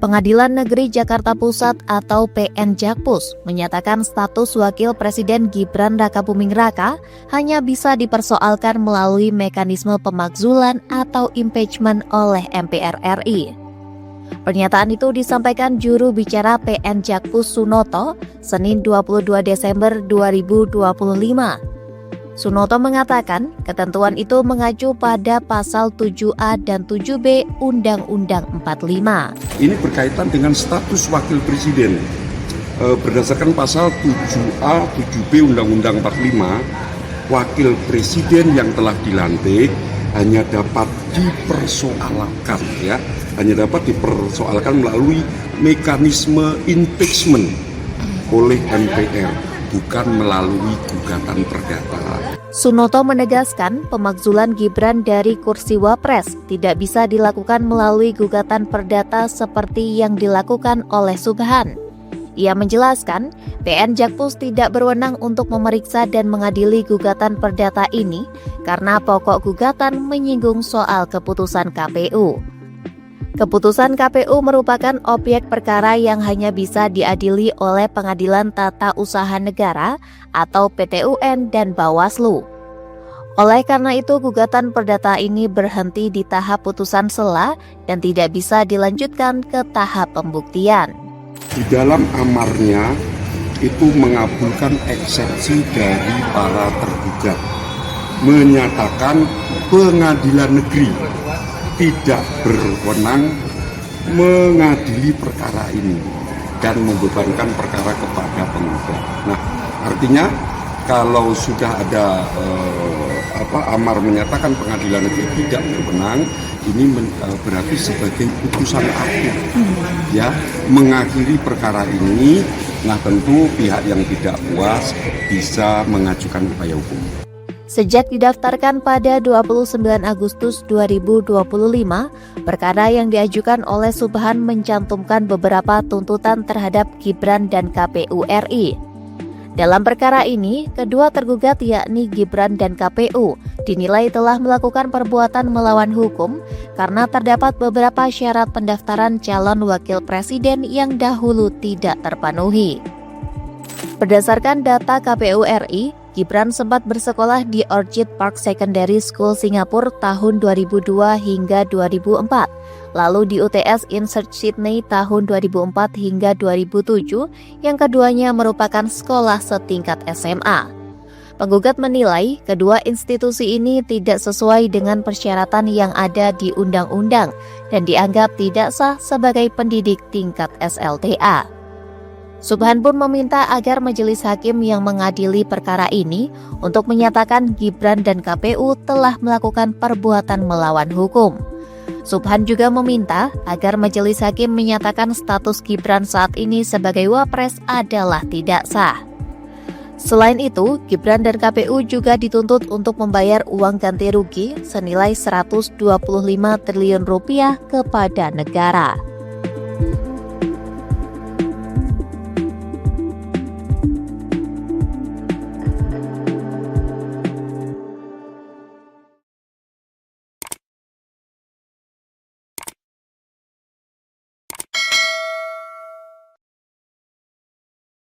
Pengadilan Negeri Jakarta Pusat atau PN Jakpus menyatakan status Wakil Presiden Gibran Rakabuming Raka hanya bisa dipersoalkan melalui mekanisme pemakzulan atau impeachment oleh MPR RI. Pernyataan itu disampaikan juru bicara PN Jakpus Sunoto Senin 22 Desember 2025. Sunoto mengatakan ketentuan itu mengacu pada pasal 7A dan 7B Undang-Undang 45. Ini berkaitan dengan status wakil presiden. Berdasarkan pasal 7A, 7B Undang-Undang 45, wakil presiden yang telah dilantik hanya dapat dipersoalkan, melalui mekanisme impeachment oleh MPR, bukan melalui gugatan perdata. Sunoto menegaskan pemakzulan Gibran dari kursi Wapres tidak bisa dilakukan melalui gugatan perdata seperti yang dilakukan oleh Subhan. Ia menjelaskan, PN Jakpus tidak berwenang untuk memeriksa dan mengadili gugatan perdata ini karena pokok gugatan menyinggung soal keputusan KPU. Keputusan KPU merupakan objek perkara yang hanya bisa diadili oleh Pengadilan Tata Usaha Negara atau PT-UN dan Bawaslu. Oleh karena itu, gugatan perdata ini berhenti di tahap putusan sela dan tidak bisa dilanjutkan ke tahap pembuktian. Di dalam amarnya itu mengabulkan eksepsi dari para tergugat, menyatakan pengadilan negeri tidak berwenang mengadili perkara ini dan membebankan perkara kepada penggugat. Nah, artinya kalau sudah ada amar menyatakan pengadilan negeri tidak berwenang, ini berarti sebagai putusan akhir, mengakhiri perkara ini. Nah, tentu pihak yang tidak puas bisa mengajukan upaya hukum. Sejak didaftarkan pada 29 Agustus 2025, perkara yang diajukan oleh Subhan mencantumkan beberapa tuntutan terhadap Gibran dan KPU RI. Dalam perkara ini, kedua tergugat yakni Gibran dan KPU dinilai telah melakukan perbuatan melawan hukum karena terdapat beberapa syarat pendaftaran calon wakil presiden yang dahulu tidak terpenuhi. Berdasarkan data KPU RI, Gibran sempat bersekolah di Orchid Park Secondary School Singapura tahun 2002 hingga 2004, lalu di UTS Insert Sydney tahun 2004 hingga 2007, yang keduanya merupakan sekolah setingkat SMA. Penggugat menilai kedua institusi ini tidak sesuai dengan persyaratan yang ada di undang-undang dan dianggap tidak sah sebagai pendidik tingkat SLTA. Subhan pun meminta agar majelis hakim yang mengadili perkara ini untuk menyatakan Gibran dan KPU telah melakukan perbuatan melawan hukum. Subhan juga meminta agar majelis hakim menyatakan status Gibran saat ini sebagai Wapres adalah tidak sah. Selain itu, Gibran dan KPU juga dituntut untuk membayar uang ganti rugi senilai 125 triliun rupiah kepada negara.